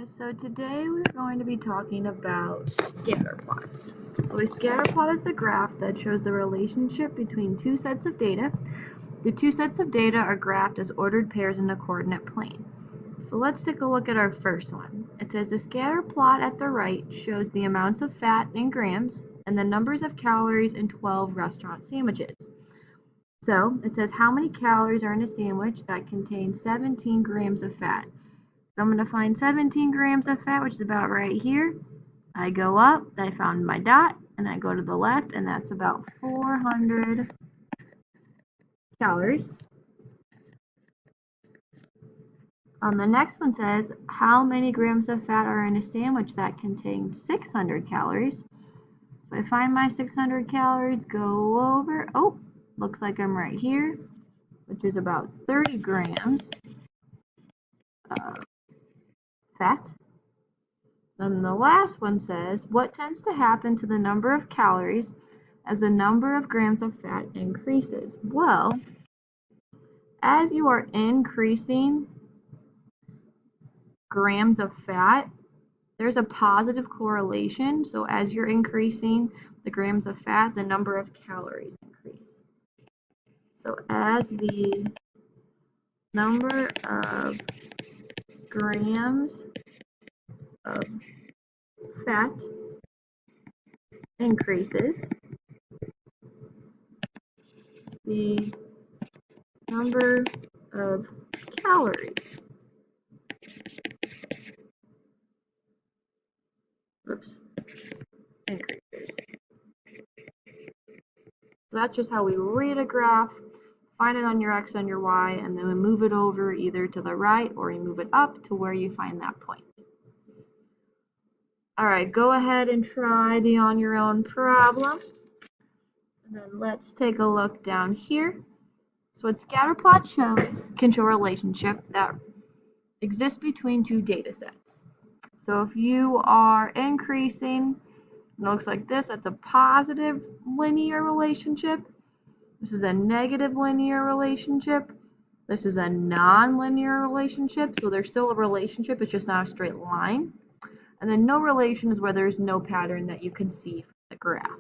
So today we're going to be talking about scatter plots. So a scatter plot is a graph that shows the relationship between two sets of data. The two sets of data are graphed as ordered pairs in a coordinate plane. So let's take a look at our first one. It says the scatter plot at the right shows the amounts of fat in grams and the numbers of calories in 12 restaurant sandwiches. So it says how many calories are in a sandwich that contains 17 grams of fat. So I'm going to find 17 grams of fat, which is about right here. I go up, I found my dot, and I go to the left, and that's about 400 calories. The next one says, how many grams of fat are in a sandwich that contains 600 calories? So I find my 600 calories, go over, oh, looks like I'm right here, which is about 30 grams of fat. Then the last one says, what tends to happen to the number of calories as the number of grams of fat increases? Well, as you are increasing grams of fat, there's a positive correlation. So as you're increasing the grams of fat, the number of calories increase. So as the number of grams of fat increases, the number of calories increases. So that's just how we read a graph, find it on your x and your y, and then we move it over either to the right or you move it up to where you find that point. Alright, go ahead and try the on your own problem. And then let's take a look down here. So what scatterplot shows can show a relationship that exists between two data sets. So if you are increasing, it looks like this, that's a positive linear relationship. This is a negative linear relationship. This is a non-linear relationship, so there's still a relationship, it's just not a straight line. And then no relation is where there's no pattern that you can see from the graph.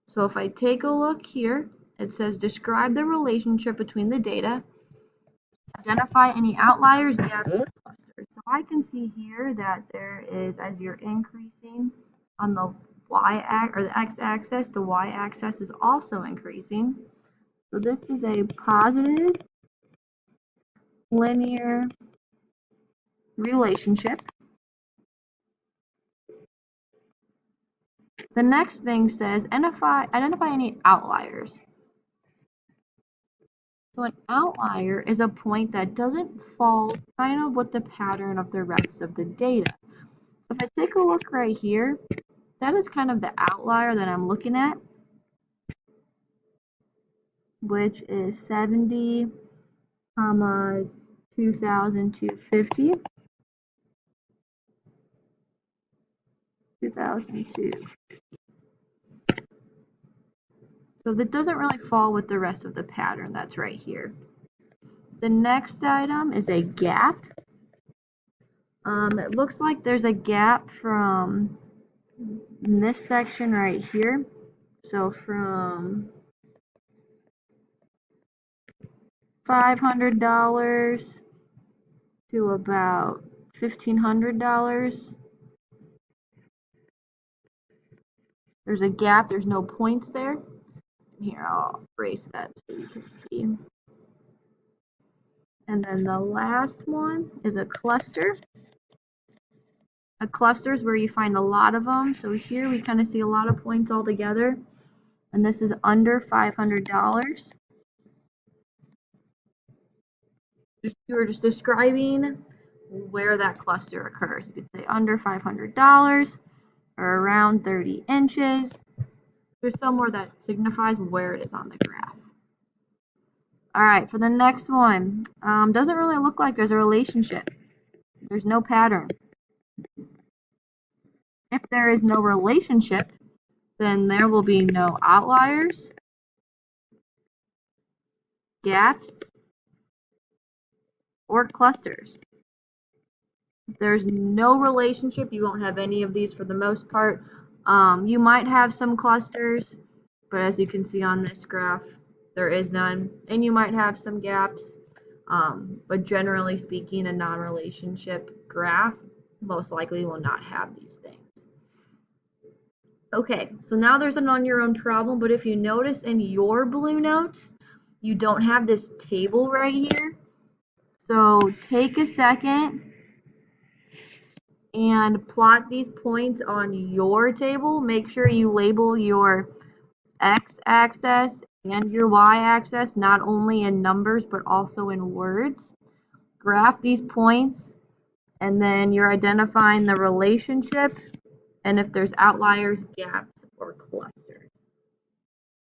So if I take a look here, it says describe the relationship between the data, identify any outliers, gaps, or clusters. So I can see here that there is, as you're increasing on the y-axis or the x-axis, the y-axis is also increasing. So this is a positive linear relationship. The next thing says identify any outliers. So an outlier is a point that doesn't fall kind of with the pattern of the rest of the data. So if I take a look right here, that is kind of the outlier that I'm looking at, which is 70, 2,250. 2002. So that doesn't really fall with the rest of the pattern that's right here. The next item is a gap. It looks like there's a gap from this section right here. So from $500 to about $1,500. There's a gap, there's no points there. Here, I'll erase that so you can see. And then the last one is a cluster. A cluster is where you find a lot of them. So here we kind of see a lot of points all together. And this is under $500. You're just describing where that cluster occurs. You could say under $500 or around 30 inches. There's somewhere that signifies where it is on the graph. Alright, for the next one, doesn't really look like there's a relationship. There's no pattern. If there is no relationship, then there will be no outliers, gaps, or clusters. If there's no relationship, you won't have any of these for the most part. You might have some clusters, but as you can see on this graph, there is none. And you might have some gaps, but generally speaking, a non-relationship graph most likely will not have these things. Okay, so now there's an on your own problem, but if you notice in your blue notes, you don't have this table right here. So take a second and plot these points on your table. Make sure you label your x-axis and your y-axis, not only in numbers, but also in words. Graph these points, and then you're identifying the relationship and if there's outliers, gaps, or clusters.